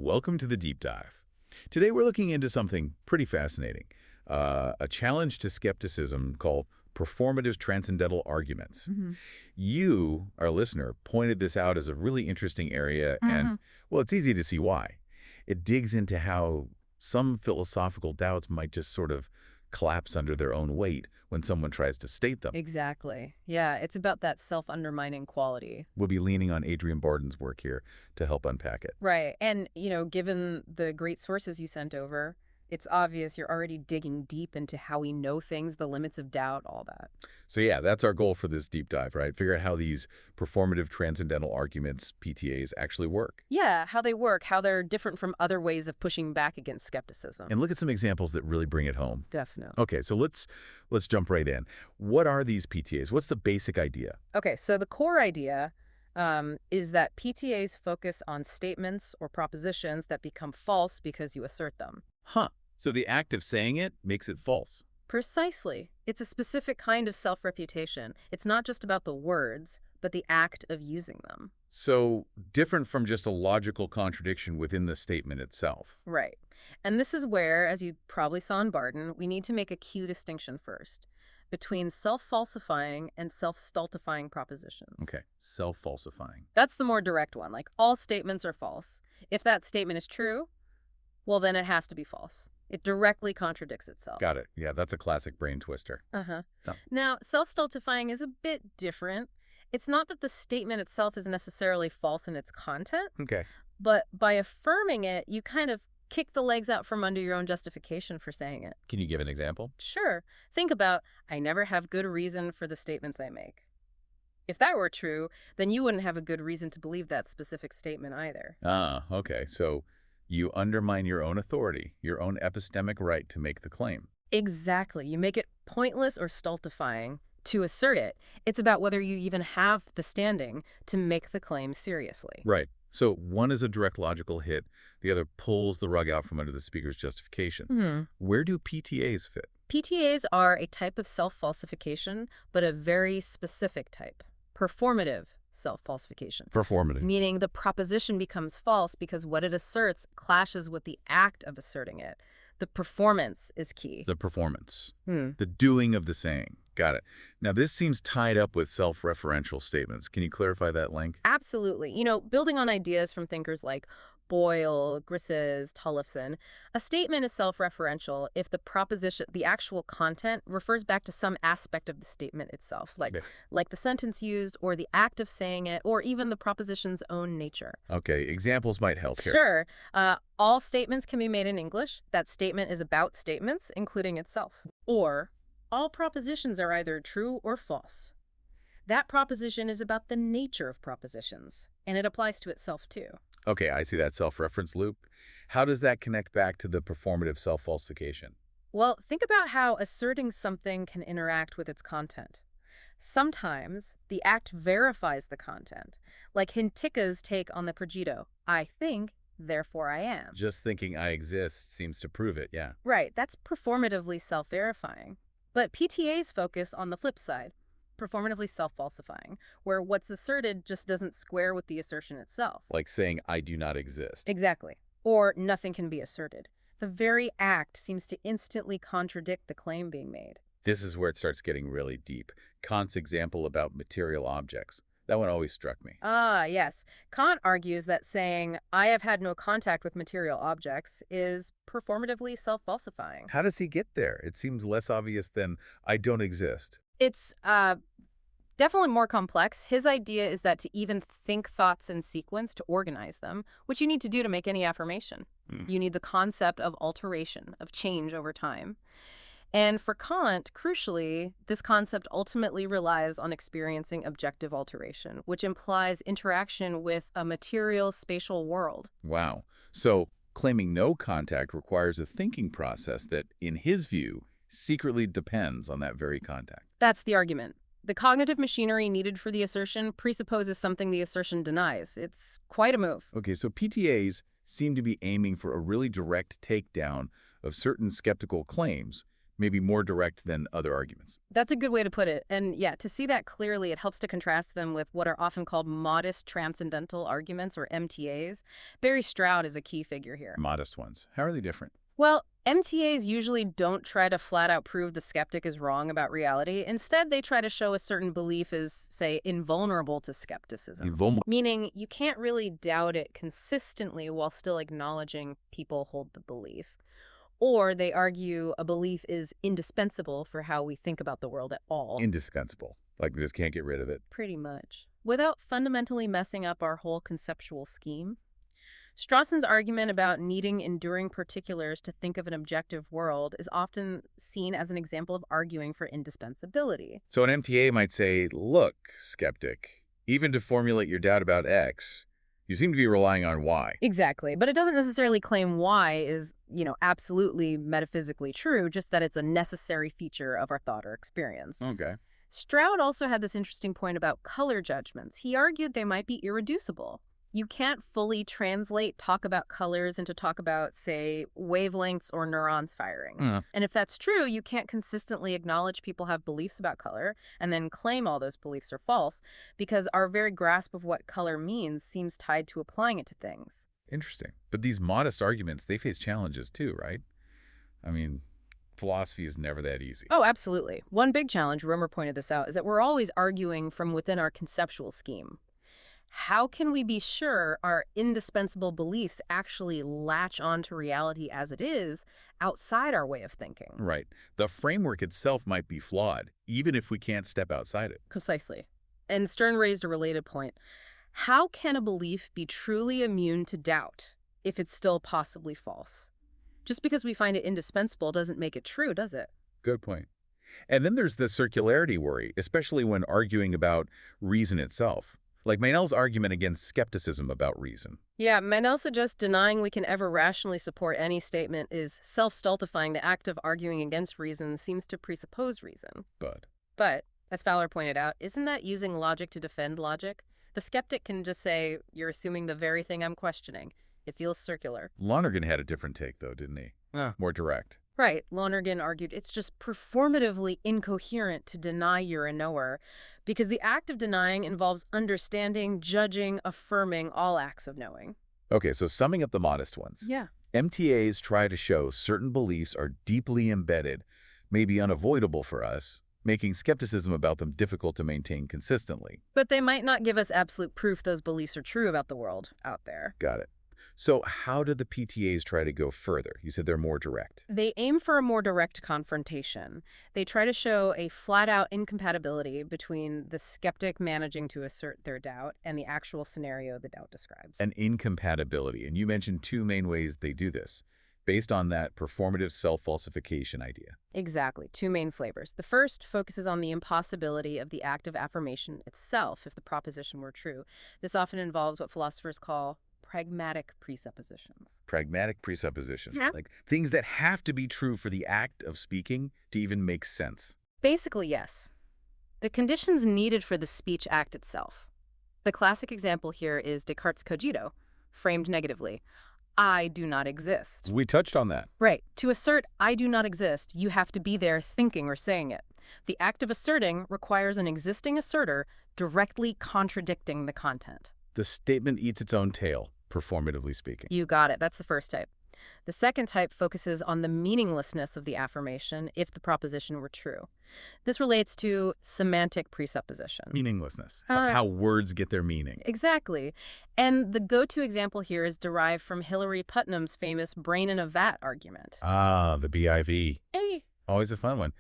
Welcome to the deep dive. Today we're looking into something pretty fascinating, a challenge to skepticism called Performative Transcendental Arguments. Hmm. You, our listener, pointed this out as a really interesting area, and, Hmm. well, it's easy to see why. It digs into how some philosophical doubts might just sort of collapse under their own weight when someone tries to state them. Exactly. Yeah, it's about that self-undermining quality. We'll be leaning on Adrian Barden's work here to help unpack it. Right. And, given the great sources you sent over, it's obvious you're already digging deep into how we know things, the limits of doubt, all that. So yeah, that's our goal for this deep dive, right? Figure out how these performative transcendental arguments, PTAs, actually work. Yeah, how they work, how they're different from other ways of pushing back against skepticism. And look at some examples that really bring it home. Definitely. Okay, so let's jump right in. What are these PTAs? What's the basic idea? Okay, so the core idea is that PTAs focus on statements or propositions that become false because you assert them. Huh. So the act of saying it makes it false. Precisely. It's a specific kind of self-refutation. It's not just about the words, but the act of using them. So different from just a logical contradiction within the statement itself. Right. And this is where, as you probably saw in Barden, we need to make a key distinction first between self-falsifying and self-stultifying propositions. Okay, self-falsifying. That's the more direct one. Like, all statements are false. If that statement is true, well, then it has to be false. It directly contradicts itself. Got it. Yeah, that's a classic brain twister. Uh-huh. Oh. Now, self-stultifying is a bit different. It's not that the statement itself is necessarily false in its content, Okay. but by affirming it, you kind of kick the legs out from under your own justification for saying it. Can you give an example? Sure. Think about, I never have good reason for the statements I make. If that were true, then you wouldn't have a good reason to believe that specific statement either. Ah, okay. So you undermine your own authority, your own epistemic right to make the claim. Exactly. You make it pointless or stultifying to assert it. It's about whether you even have the standing to make the claim seriously. Right. So one is a direct logical hit. The other pulls the rug out from under the speaker's justification. Where do PTAs fit? PTAs are a type of self-falsification, but a very specific type. Performative self-falsification. Performative. Meaning the proposition becomes false because what it asserts clashes with the act of asserting it. The performance is key. The performance. The doing of the saying. Got it. Now, this seems tied up with self-referential statements. Can you clarify that link? Absolutely. Building on ideas from thinkers like Boyle, Grisses, Tollefson, a statement is self-referential if the proposition, the actual content, refers back to some aspect of the statement itself, like the sentence used, or the act of saying it, or even the proposition's own nature. Okay, examples might help here. Sure. All statements can be made in English. That statement is about statements, including itself. Or, all propositions are either true or false. That proposition is about the nature of propositions, and it applies to itself too. Okay, I see that self-reference loop. How does that connect back to the performative self-falsification? Well, think about how asserting something can interact with its content. Sometimes the act verifies the content, like Hintika's take on the Pregito, I think, therefore I am. Just thinking I exist seems to prove it, yeah. Right, that's performatively self-verifying. But PTAs focus on the flip side, performatively self-falsifying, where what's asserted just doesn't square with the assertion itself. Like saying I do not exist. Exactly. Or nothing can be asserted. The very act seems to instantly contradict the claim being made. This is where it starts getting really deep. Kant's example about material objects. That one always struck me. Ah, yes. Kant argues that saying, I have had no contact with material objects is performatively self-falsifying. How does he get there? It seems less obvious than I don't exist. It's definitely more complex. His idea is that to even think thoughts in sequence, to organize them, which you need to do to make any affirmation. You need the concept of alteration, of change over time. And for Kant, crucially, this concept ultimately relies on experiencing objective alteration, which implies interaction with a material spatial world. Wow. So claiming no contact requires a thinking process that, in his view, secretly depends on that very contact. That's the argument. The cognitive machinery needed for the assertion presupposes something the assertion denies. It's quite a move. Okay, so PTAs seem to be aiming for a really direct takedown of certain skeptical claims, maybe more direct than other arguments. That's a good way to put it. And yeah, to see that clearly, it helps to contrast them with what are often called modest transcendental arguments, or MTAs. Barry Stroud is a key figure here. Modest ones. How are they different? Well, MTAs usually don't try to flat out prove the skeptic is wrong about reality. Instead, they try to show a certain belief is, say, invulnerable to skepticism. Invulnerable. Meaning you can't really doubt it consistently while still acknowledging people hold the belief. Or they argue a belief is indispensable for how we think about the world at all. Indispensable. Like we just can't get rid of it. Pretty much. Without fundamentally messing up our whole conceptual scheme. Strawson's argument about needing enduring particulars to think of an objective world is often seen as an example of arguing for indispensability. So an MTA might say, look, skeptic, even to formulate your doubt about X, you seem to be relying on Y. Exactly. But it doesn't necessarily claim Y is, absolutely metaphysically true, just that it's a necessary feature of our thought or experience. Okay. Stroud also had this interesting point about color judgments. He argued they might be irreducible. You can't fully talk about colors into talk about, say, wavelengths or neurons firing. And if that's true, you can't consistently acknowledge people have beliefs about color and then claim all those beliefs are false, because our very grasp of what color means seems tied to applying it to things. Interesting. But these modest arguments, they face challenges too, right? I mean, philosophy is never that easy. Oh, absolutely. One big challenge, Romer pointed this out, is that we're always arguing from within our conceptual scheme. How can we be sure our indispensable beliefs actually latch onto reality as it is outside our way of thinking? Right. The framework itself might be flawed, even if we can't step outside it. Precisely. And Stern raised a related point. How can a belief be truly immune to doubt if it's still possibly false? Just because we find it indispensable doesn't make it true, does it? Good point. And then there's the circularity worry, especially when arguing about reason itself. Like Meynell's argument against skepticism about reason. Yeah, Meynell suggests denying we can ever rationally support any statement is self-stultifying. The act of arguing against reason seems to presuppose reason. But, as Fowler pointed out, isn't that using logic to defend logic? The skeptic can just say, you're assuming the very thing I'm questioning. It feels circular. Lonergan had a different take, though, didn't he? More direct. Right. Lonergan argued it's just performatively incoherent to deny you're a knower, because the act of denying involves understanding, judging, affirming all acts of knowing. Okay, so summing up the modest ones. Yeah. MTAs try to show certain beliefs are deeply embedded, maybe unavoidable for us, making skepticism about them difficult to maintain consistently. But they might not give us absolute proof those beliefs are true about the world out there. Got it. So how do the PTAs try to go further? You said they're more direct. They aim for a more direct confrontation. They try to show a flat-out incompatibility between the skeptic managing to assert their doubt and the actual scenario the doubt describes. An incompatibility. And you mentioned two main ways they do this, based on that performative self-falsification idea. Exactly. Two main flavors. The first focuses on the impossibility of the act of affirmation itself if the proposition were true. This often involves what philosophers call pragmatic presuppositions. Pragmatic presuppositions, Yeah. like things that have to be true for the act of speaking to even make sense. Basically, yes. The conditions needed for the speech act itself. The classic example here is Descartes' cogito, framed negatively. I do not exist. We touched on that. Right. To assert I do not exist, you have to be there thinking or saying it. The act of asserting requires an existing asserter directly contradicting the content. The statement eats its own tail, performatively speaking. You got it. That's the first type. The second type focuses on the meaninglessness of the affirmation if the proposition were true. This relates to semantic presupposition. Meaninglessness. How words get their meaning. Exactly. And the go-to example here is derived from Hilary Putnam's famous brain in a vat argument. Ah, the BIV. Hey. Always a fun one.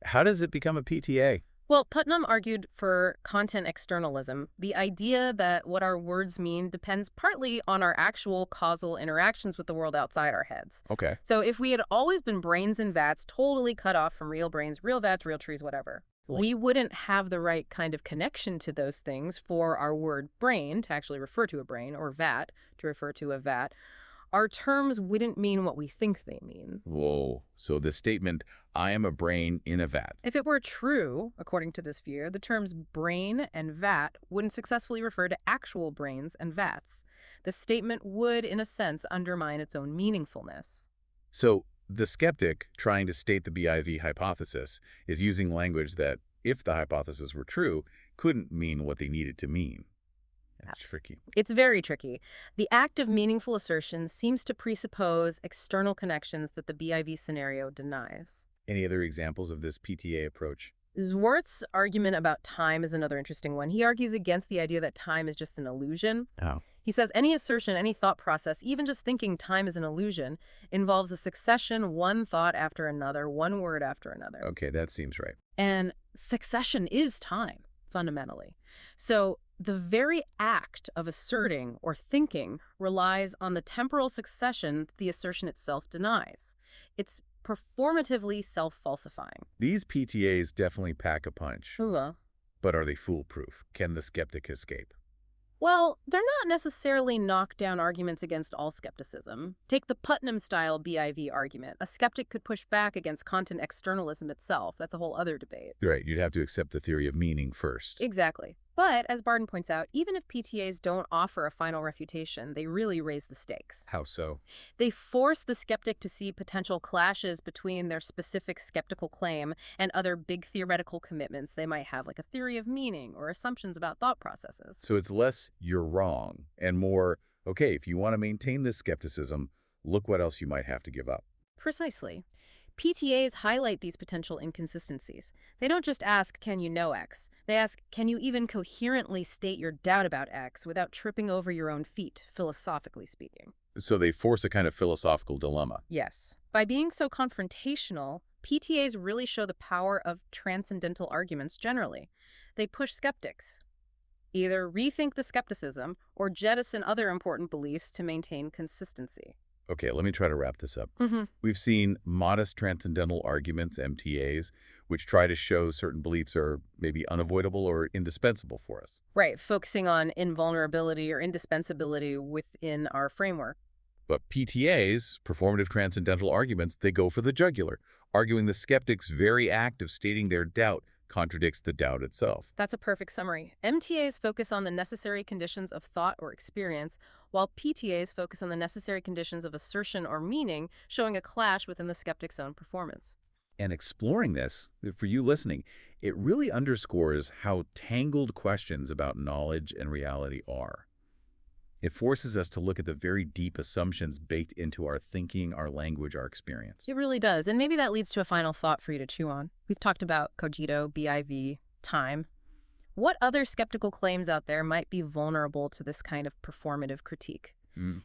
How does it become a PTA? Well, Putnam argued for content externalism, the idea that what our words mean depends partly on our actual causal interactions with the world outside our heads. Okay. So if we had always been brains in vats, totally cut off from real brains, real vats, real trees, whatever, we wouldn't have the right kind of connection to those things for our word brain to actually refer to a brain, or vat to refer to a vat. Our terms wouldn't mean what we think they mean. Whoa. So the statement, I am a brain in a vat. If it were true, according to this view, the terms brain and vat wouldn't successfully refer to actual brains and vats. The statement would, in a sense, undermine its own meaningfulness. So The skeptic, trying to state the BIV hypothesis, is using language that, if the hypothesis were true, couldn't mean what they needed to mean. That's tricky. It's very tricky. The act of meaningful assertion seems to presuppose external connections that the BIV scenario denies. Any other examples of this PTA approach? Zwart's argument about time is another interesting one. He argues against the idea that time is just an illusion. Oh. He says any assertion, any thought process, even just thinking time is an illusion, involves a succession, one thought after another, one word after another. Okay, that seems right. And succession is time, fundamentally. So the very act of asserting or thinking relies on the temporal succession the assertion itself denies. It's performatively self-falsifying. These PTAs definitely pack a punch. Ooh. But are they foolproof? Can the skeptic escape? Well, they're not necessarily knockdown arguments against all skepticism. Take the Putnam-style BIV argument. A skeptic could push back against content externalism itself. That's a whole other debate. Right, you'd have to accept the theory of meaning first. Exactly. But, as Barden points out, even if PTAs don't offer a final refutation, they really raise the stakes. How so? They force the skeptic to see potential clashes between their specific skeptical claim and other big theoretical commitments they might have, like a theory of meaning or assumptions about thought processes. So it's less, you're wrong, and more, okay, if you want to maintain this skepticism, look what else you might have to give up. Precisely. PTAs highlight these potential inconsistencies. They don't just ask, can you know X? They ask, can you even coherently state your doubt about X without tripping over your own feet, philosophically speaking? So they force a kind of philosophical dilemma. Yes. By being so confrontational, PTAs really show the power of transcendental arguments generally. They push skeptics. Either rethink the skepticism or jettison other important beliefs to maintain consistency. Okay, let me try to wrap this up. Mm-hmm. We've seen modest transcendental arguments, MTAs, which try to show certain beliefs are maybe unavoidable or indispensable for us. Right, focusing on invulnerability or indispensability within our framework. But PTAs, performative transcendental arguments, they go for the jugular, arguing the skeptic's very act of stating their doubt contradicts the doubt itself. That's a perfect summary. MTAs focus on the necessary conditions of thought or experience, while PTAs focus on the necessary conditions of assertion or meaning, showing a clash within the skeptic's own performance. And exploring this, for you listening, it really underscores how tangled questions about knowledge and reality are. It forces us to look at the very deep assumptions baked into our thinking, our language, our experience. It really does, and maybe that leads to a final thought for you to chew on. We've talked about cogito, BIV, time. What other skeptical claims out there might be vulnerable to this kind of performative critique?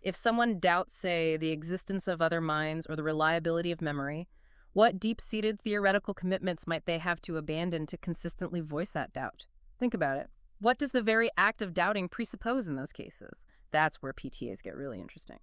If someone doubts, say, the existence of other minds or the reliability of memory, what deep-seated theoretical commitments might they have to abandon to consistently voice that doubt? Think about it. What does the very act of doubting presuppose in those cases? That's where PTAs get really interesting.